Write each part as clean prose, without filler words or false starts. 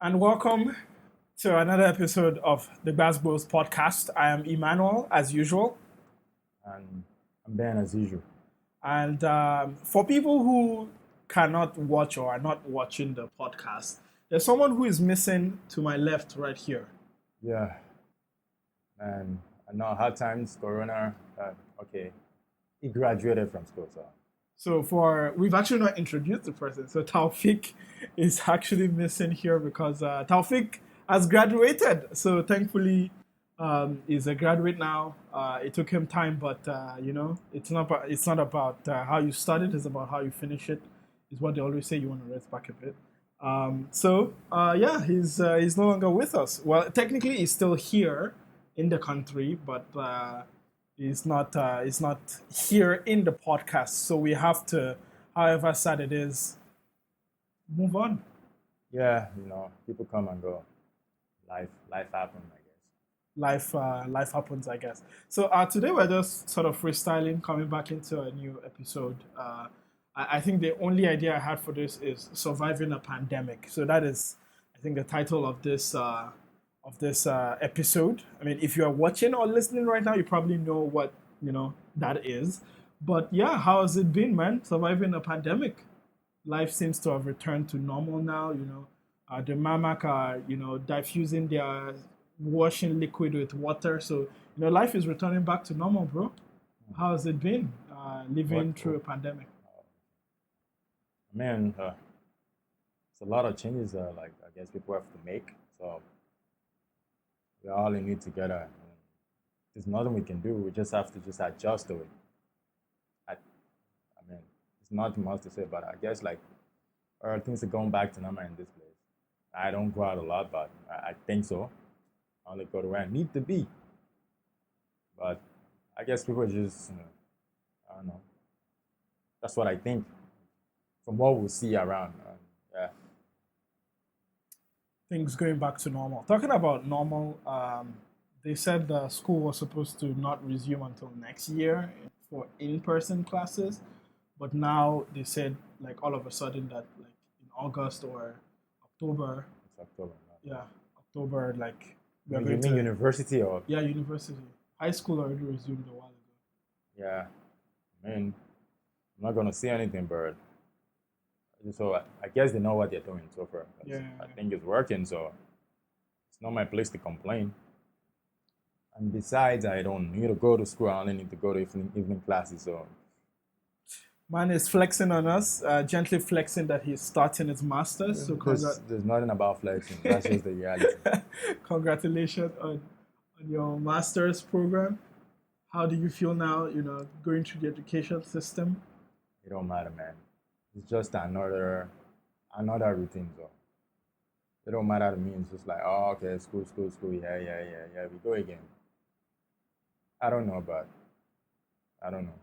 And welcome to another episode of the GbasGbos podcast. I am Emmanuel, as usual. And I'm Ben as usual. And for people who cannot watch or are not watching the podcast, there's someone who is missing to my left right here. Yeah, and I know hard times, Corona. Okay, he graduated from school, so We've actually not introduced the person. So Taufik is actually missing here because Taufik has graduated. So thankfully, he's a graduate now. It took him time, but it's not about how you started. It's about how you finish it. Is what they always say. You want to rest back a bit. He's no longer with us. Well, technically, he's still here in the country, but is not here in the podcast. So we have to, however sad it is, move on. yeah, people come and go. Life happens, I guess. Life happens, I guess. So today we're just sort of freestyling, coming back into a new episode. I think the only idea I had for this is surviving a pandemic. So that is, I think, the title of this episode. I mean, if you are watching or listening right now, you probably know what that is. But yeah, how has it been, man? Surviving a pandemic. Life seems to have returned to normal now. The Mamak are diffusing their washing liquid with water. So life is returning back to normal, bro. How has it been living through a pandemic? Man, it's a lot of changes. Like I guess people have to make. So we're all in it together. There's nothing we can do. We just have to just adjust to it. I mean, it's not much to say, but I guess like things are going back to normal in this place. I don't go out a lot, but I think so. I only go to where I need to be. But I guess people just, I don't know. That's what I think from what we see around. Yeah. Things going back to normal. Talking about normal, they said the school was supposed to not resume until next year for in-person classes, but now they said like all of a sudden that like in August or October, It's October. yeah, October, like we are You going mean to university or? yeah university. High school already resumed a while ago. Yeah. I mean, I'm not gonna say anything, but so I guess they know what they're doing so far. Yeah. I think it's working, so it's not my place to complain. And besides, I don't need to go to school. I only need to go to evening classes. So Man is flexing on us, gently flexing that he's starting his masters. So there's nothing about flexing. That's just the reality. congratulations on your master's program. How do you feel now, going through the education system? It don't matter, man. It's just another routine. So it don't matter to me. It's just like, oh, okay, school. Yeah. We go again. I don't know, but I don't know.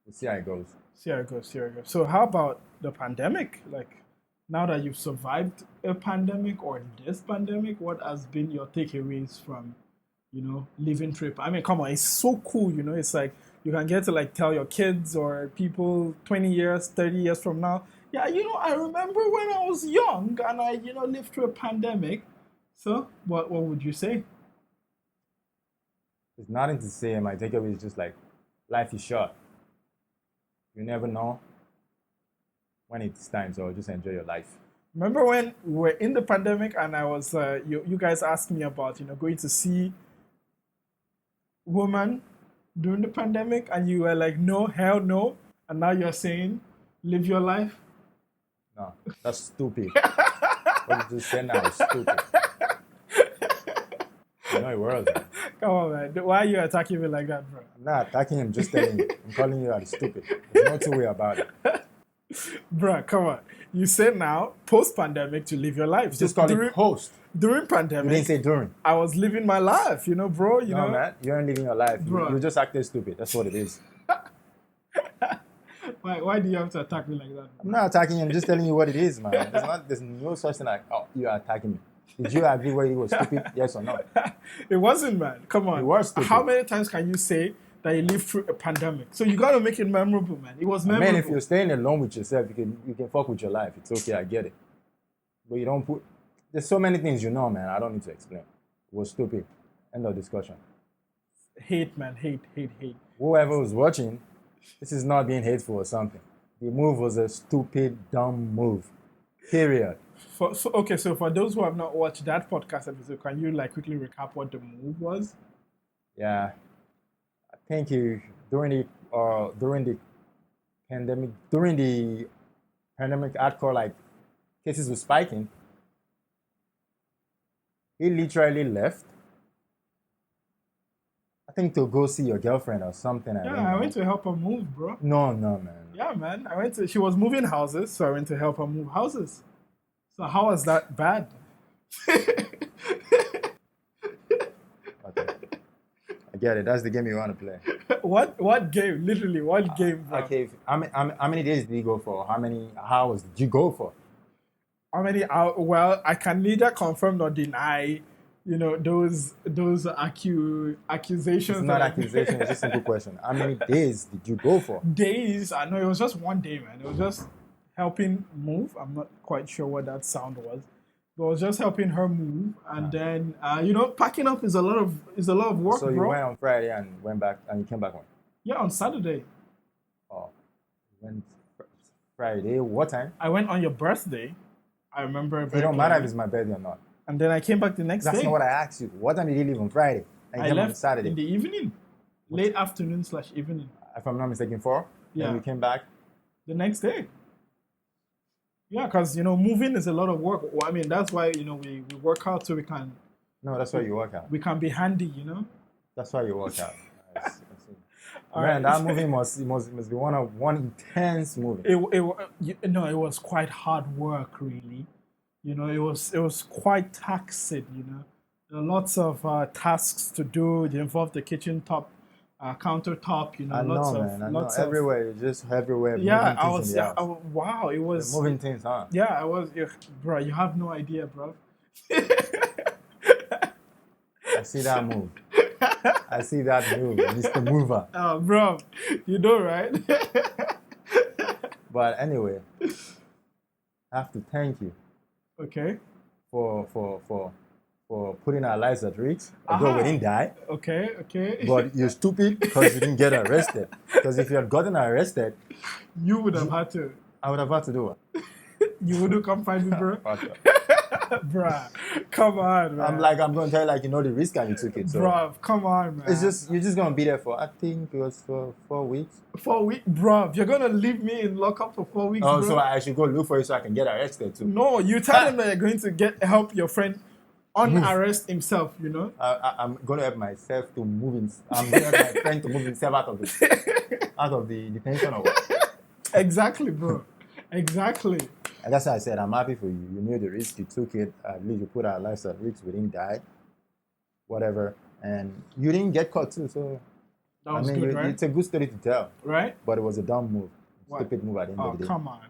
We'll see how it goes. See how it goes. So how about the pandemic? Like, now that you've survived a pandemic or this pandemic, what has been your takeaways from, living through it? I mean, come on, it's so cool, It's like you can get to like tell your kids or people 20 years, 30 years from now, yeah, I remember when I was young and I, lived through a pandemic. So what would you say? There's nothing to say. My takeaway is just like life is short. You never know when it's time, so just enjoy your life. Remember when we were in the pandemic and I was, you guys asked me about, going to see women during the pandemic and you were like, no, hell no. And now you're saying, live your life? No, that's stupid. What you just said now is stupid. You know it was, man. Come on, man. Why are you attacking me like that, bro? I'm not attacking him, just telling you. I'm calling you out stupid. There's no two way about it. Bro, come on. You said now, post-pandemic, to live your life. You just call it post. During pandemic. You didn't say during. I was living my life, bro. No, man. You aren't living your life. Bro. You just acted stupid. That's what it is. Why do you have to attack me like that? I'm not attacking you. I'm just telling you what it is, man. There's no such thing like, oh, you are attacking me. Did you agree where it was stupid? Yes or no? It wasn't, man. Come on. It was stupid. How many times can you say that you lived through a pandemic? So you got to make it memorable, man. It was memorable. Man, if you're staying alone with yourself, you can fuck with your life. It's okay. I get it. But you don't put There's so many things man. I don't need to explain. It was stupid. End of discussion. Hate, man, hate. Whoever was watching, this is not being hateful or something. The move was a stupid, dumb move. Period. So for those who have not watched that podcast episode, can you like quickly recap what the move was? Yeah, I think during the pandemic hardcore like cases were spiking. He literally left. I think to go see your girlfriend or something. I went to help her move, bro. No, man. Yeah, man. She was moving houses, so I went to help her move houses. So how was that bad? Okay. I get it. That's the game you want to play. What game? Literally, what game, bro? Okay. How many days did you go for? How many hours did you go for? How many hours? Well, I can neither confirm nor deny, those accusations. It's not accusation. It's just a simple question. How many days did you go for? Days? I know it was just one day, man. It was just helping move. I'm not quite sure what that sound was. But I was just helping her move, and then packing up is a lot of work, So you bro. went on Friday and went back, and you came back when? Yeah, on Saturday. Oh, you went Friday. What time? I went on your birthday. I remember. It don't matter if it's my birthday or not. And then I came back the next day. That's not what I asked you. What time did you leave on Friday? And I came left on Saturday. in the evening, late afternoon/evening. If I'm not mistaken, 4. Yeah. And you came back The next day. Yeah, because moving is a lot of work. Well, I mean, that's why we work out so we can. No, that's why you work out. We can be handy, That's why you work out. I see. Right. Man, that movie must be one intense movie. It was quite hard work, really. It was quite taxing. There are lots of tasks to do. They involve the kitchen top, countertop. I know, lots man. I know. lots Everywhere, just everywhere. Yeah, moving things in the house. wow, it was The moving things, huh? Yeah, I was, bro. You have no idea, bro. I see that move. I see that move, Mr. Mover. Oh, bro, right? But anyway, I have to thank you Okay. for putting our lives at risk. Although we didn't die, Okay. but you're stupid because you didn't get arrested. Because if you had gotten arrested, You would have had to. I would have had to do it. You would have come find me, bro. Fuck that. Bruh, come on, man. I'm going to tell you, the risk and you took it. So Bruh, come on, man. you're just going to be there for, I think it was for 4 weeks. 4 weeks, bruh. You're gonna leave me in lockup for 4 weeks, Oh, bro. so I should go look for you so I can get arrested too. No, you tell him that you're going to help your friend unarrest himself, I'm going to help myself to I'm going to help my friend to move himself out of the detention or what. Exactly, bro. Exactly. And that's why I said I'm happy for you. You knew the risk, you took it. At least you put our lives at risk. We didn't die, whatever, and you didn't get caught too. So That was good, right? It's a good story to tell. Right? But it was a dumb move, What? stupid move at the end of the day. Come on.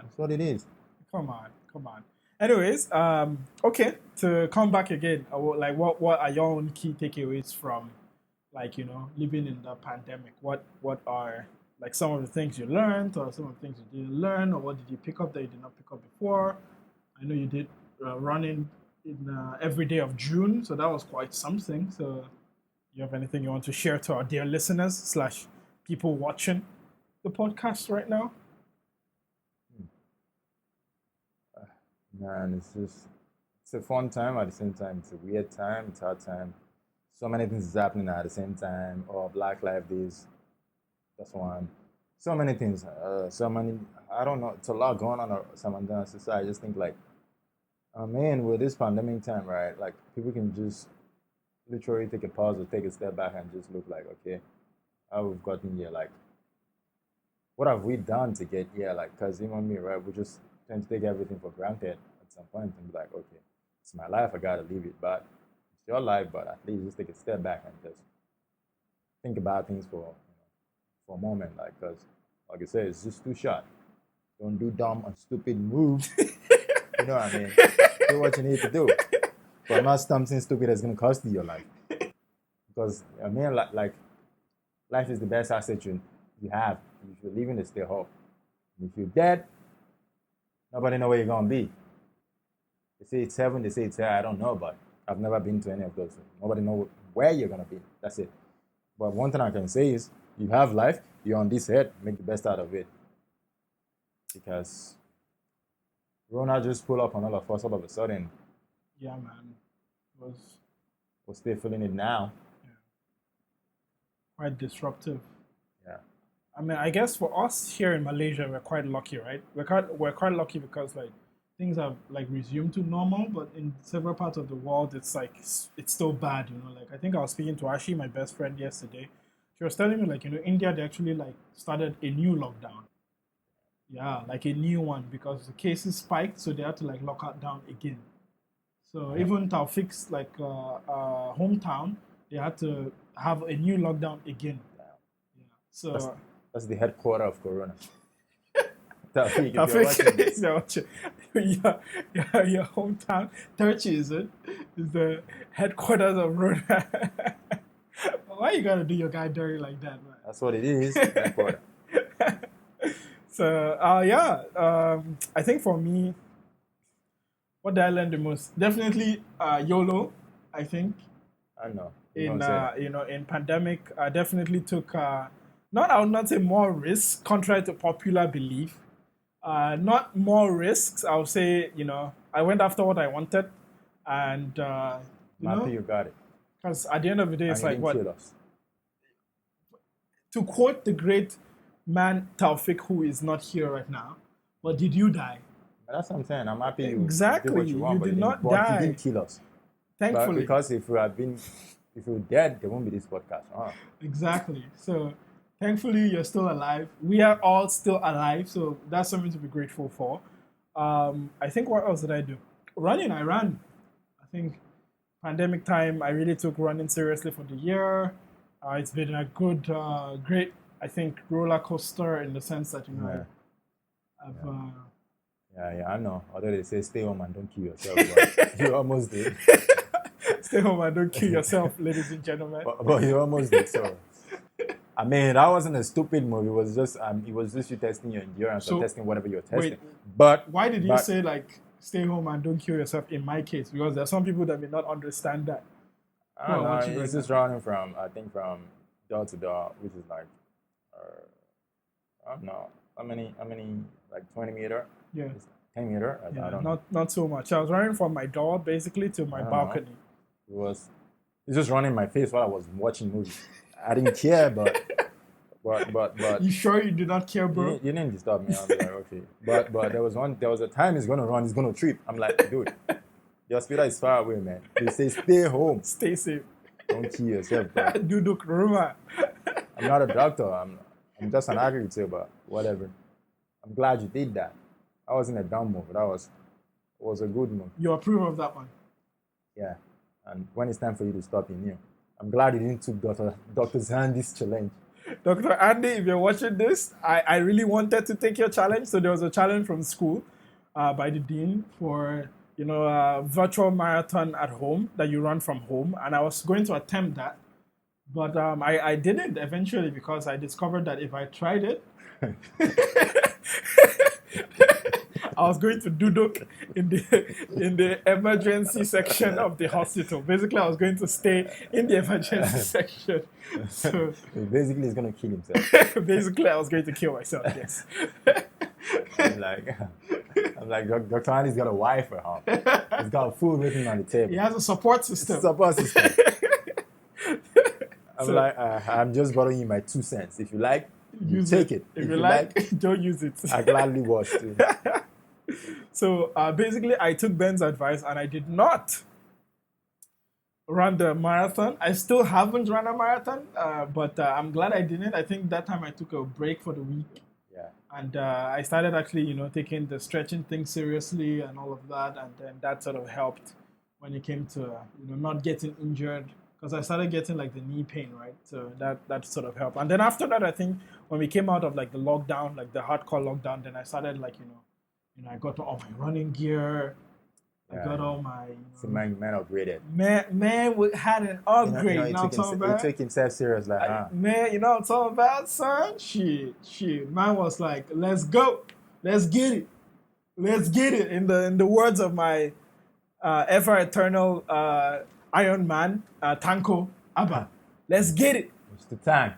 That's what it is. Come on. Anyways, okay. To come back again, what are your own key takeaways from, living in the pandemic? What are some of the things you learned, or some of the things you didn't learn, or what did you pick up that you did not pick up before? I know you did running in every day of June, so that was quite something. So, you have anything you want to share to our dear listeners / people watching the podcast right now? Man, it's a fun time. At the same time, it's a weird time. It's a hard time. So many things is happening at the same time. Or Black Lives Days. That's one. So many things. I don't know. It's a lot going on in so I just think with this pandemic time, right? People can just literally take a pause or take a step back and just look okay, how we've gotten here. What have we done to get here? Because even me, right? We just tend to take everything for granted at some point and be okay, it's my life. I gotta live it. But it's your life. But at least just take a step back and just think about things for a moment, because like I said, it's just too short. Don't do dumb and stupid moves. You know what I mean? Do what you need to do, but not something stupid that's gonna cost you your life. Because life is the best asset you have. If you're living, to stay hope. If you're dead, nobody know where you're gonna be. They say it's heaven, they say it's hell. I don't know, but I've never been to any of those. Nobody knows where you're gonna be. That's it. But one thing I can say is, you have life. You're on this earth. Make the best out of it. Because Rona just pulled up on all of us all of a sudden. Yeah, man. We're still feeling it now. Yeah, quite disruptive. Yeah. I mean, I guess for us here in Malaysia, we're quite lucky, right? We're quite lucky because like things have like resumed to normal, but in several parts of the world, it's like it's still bad, you know. Like I think I was speaking to Ashi, my best friend, yesterday. She was telling me like, you know, India, they actually like started a new lockdown. Yeah, like a new one because the cases spiked, so they had to like lock it down again. So even Taufik's like hometown, they had to have a new lockdown again. Yeah. So that's the headquarter of Corona. Taufik, if you're Taufik, watching this. your hometown, Turkey, is the headquarters of Rona. Why you gotta do your guy dirty like that, man? That's what it is. Headquarter. So I think for me, what did I learn the most? Definitely YOLO. I think I know. in pandemic, I definitely took I would not say more risks, contrary to popular belief. Not more risks. I would say I went after what I wanted, and you got it. because at the end of the day, it's And like you what didn't kill us. to quote the great man Taufik, who is not here right now. But did you die? That's what I'm saying. I'm happy you Exactly. did what you want, You but did you not didn't, but die. you didn't kill us. But Thankfully. because if we were dead, there won't be this podcast. Exactly. So thankfully, you're still alive. We are all still alive. So that's something to be grateful for. I think what else did I do? Running, I ran. I think pandemic time, I really took running seriously for the year. It's been a good, great, I think, roller coaster in the sense that, Yeah, I know. Although they say stay home and don't kill yourself, but you almost did. Stay home and don't kill yourself, ladies and gentlemen. But you almost did. So, I mean, that wasn't a stupid move. It was just you testing your endurance or testing whatever you're testing. Wait, but why did you say like stay home and don't kill yourself in my case? Because there are some people that may not understand that. I don't know. It's just running from door to door, which is like I don't know how many like 20 meter. Yeah. 10 meter. I don't know. Not so much. I was running from my door basically to my balcony. It's just running in my face while I was watching movies. I didn't care, but You sure you did not care, bro? You didn't disturb me. I'm like, okay. But there was a time he's gonna run, he's gonna trip. I'm like, dude, the hospital is far away, man. They say stay home. Stay safe. Don't kill yourself, bro. Duduk rumah. I'm not a doctor. I'm just an athlete too, but whatever. I'm glad you did that. That wasn't a dumb move. That was a good move. You approve of that one? Yeah. And when it's time for you to stop, you knew. I'm glad you didn't took Dr. Zandy's challenge. Dr. Andy, if you're watching this, I really wanted to take your challenge. So there was a challenge from school by the dean for a virtual marathon at home that you run from home, and I was going to attempt that, but I didn't eventually because I discovered that if I tried it, I was going to duduk in the emergency section of the hospital. Basically, I was going to stay in the emergency section. So basically, he's going to kill himself. Basically, I was going to kill myself. Yes. I'm like, Dr. Andy's got a wife at home. He's got food waiting on the table. He has a support system. I'm just borrowing you my 2 cents. If you like, you take it. If you like, don't use it. I gladly watch too. So basically, I took Ben's advice and I did not run the marathon. I still haven't run a marathon, but I'm glad I didn't. I think that time I took a break for the week. Yeah. And I started actually, taking the stretching thing seriously and all of that. And then that sort of helped when it came to, not getting injured. Because I started getting like the knee pain, right? So that sort of helped. And then after that, I think when we came out of like the lockdown, like the hardcore lockdown, then I started like, I got all my running gear. I got all my. So man upgraded. Man had an upgrade. He took himself serious, like, Man, you know what I'm talking about, son? Shit. Man was like, let's go, let's get it. In the words of my ever eternal Iron Man, Tanko Abba. Let's get it. Mr. Tank.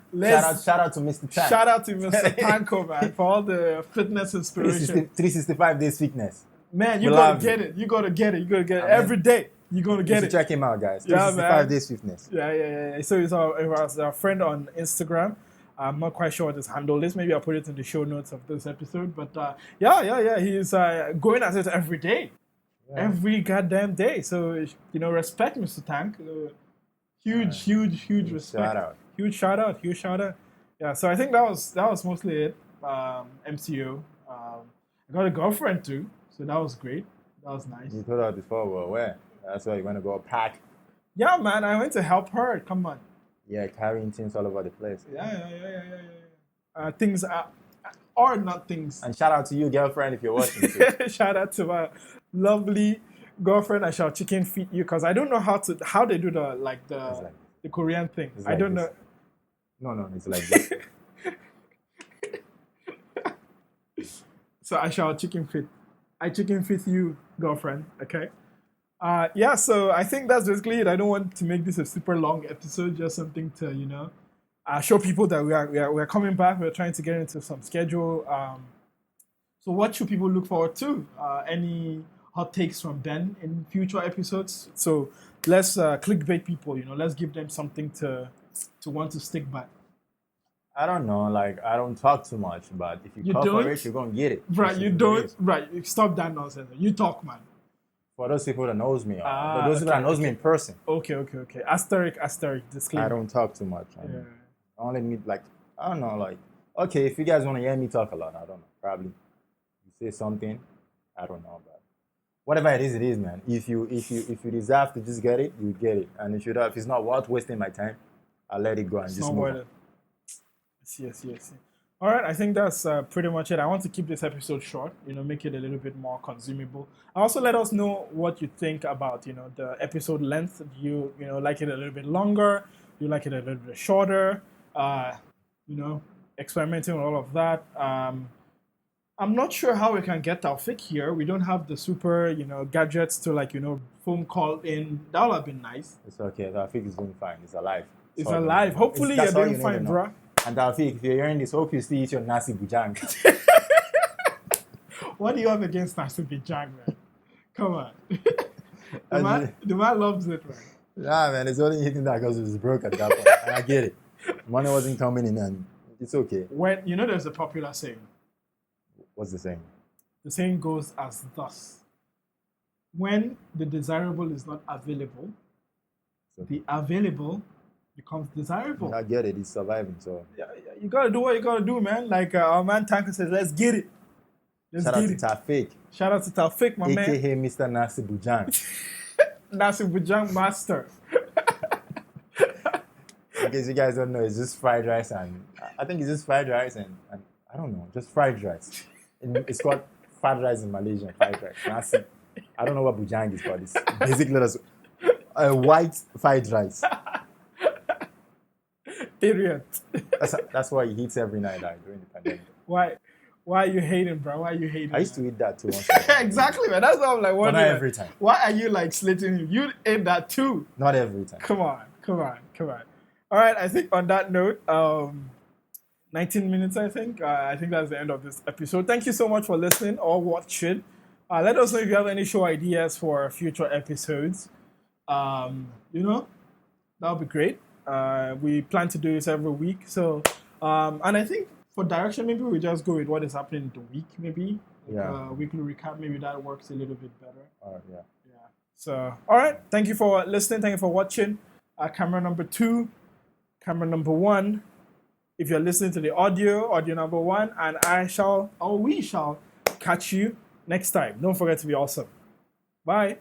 Shout out to Mr. Tank. Shout out to Mr. Tanko, man, for all the fitness inspiration. 365 days fitness. Man, you gotta get it. You gotta get it. You gotta get it every day. You're gonna get it. Check him out, guys. Yeah, 365 days fitness. Yeah. So it was our friend on Instagram. I'm not quite sure what his handle is. Maybe I'll put it in the show notes of this episode. But he's going at it every day. Yeah. Every goddamn day. So, respect Mr. Tank. Huge respect. Shout out. Huge shout out. Yeah, so I think that was mostly it. MCO. I got a girlfriend too, so that was great. That was nice. You told her before we were where? That's why you want to go pack. Yeah, man, I went to help her. Come on. Yeah, carrying things all over the place. Yeah. Things are not things. And shout out to you, girlfriend, if you're watching. Shout out to my lovely girlfriend. I shall chicken feed you because I don't know how they do the Korean thing. I don't know. No, it's like this. So I shall chicken feed. I chicken feed you, girlfriend. Okay. So I think that's basically it. I don't want to make this a super long episode, just something to, show people that we're coming back. We're trying to get into some schedule. So what should people look forward to? Any hot takes from Ben in future episodes? So let's clickbait people, let's give them something to want to stick by. I don't know, I don't talk too much, but if you call for it, you're going to get it. Right, you don't. Right, stop that nonsense. You talk, man. For those people that knows me, those people that knows me in person. Okay. Asterisk, disclaimer. I don't talk too much. I only need, I don't know, okay, if you guys want to hear me talk a lot, I don't know, probably you say something, I don't know, but whatever it is, man. If you deserve to just get it, you get it. And if it's not worth wasting my time, I'll let it go and just move on. Yes. All right, I think that's pretty much it. I want to keep this episode short, make it a little bit more consumable. Also, let us know what you think about, the episode length. Do you, like it a little bit longer? Do you like it a little bit shorter? Experimenting with all of that. I'm not sure how we can get Taufik here. We don't have the super, gadgets to phone call in. That would have been nice. It's okay. Taufik is doing fine. He's alive. It's alive. Hopefully you're doing fine, bro. And Taufik, if you're hearing this, hope you still eat your nasi bujang. What do you have against nasi bujang, man? Come on. the man loves it, man. Nah, man, it's only hitting that because it was broke at that point. And I get it. Money wasn't coming in, and it's okay. When there's a popular saying. What's the saying? The saying goes as thus: when the desirable is not available, the available becomes desirable. I get it. He's surviving, so yeah, you gotta do what you gotta do, man. Like our man Tanker says, let's get it. Shout out to Taufik. Shout out to Taufik, my man. AKA Mr. Nasi Bujang. Nasi Bujang master. In case you guys don't know, it's just fried rice and I think it's just fried rice and I don't know, just fried rice. It's called fried rice in Malaysia. Fried rice. Nasi. I don't know what Bujang is called. It's basic letters. White fried rice. Period. That's why he eats every night during the pandemic. Why are you hating, bro? Why are you hating? I used to eat that too. Once exactly, man. That's what I'm like. But not every time. Why are you slating him? You ate that too. Not every time. Come on. All right. I think on that note, 19 minutes. I think that's the end of this episode. Thank you so much for listening or watching. Let us know if you have any show ideas for future episodes. That would be great. We plan to do this every week. So, and I think for direction, maybe we just go with what is happening in the week, maybe. Weekly recap, maybe that works a little bit better. Yeah. So, all right. Thank you for listening. Thank you for watching. Camera number 2, camera number 1. If you're listening to the audio number 1, and we shall catch you next time. Don't forget to be awesome. Bye.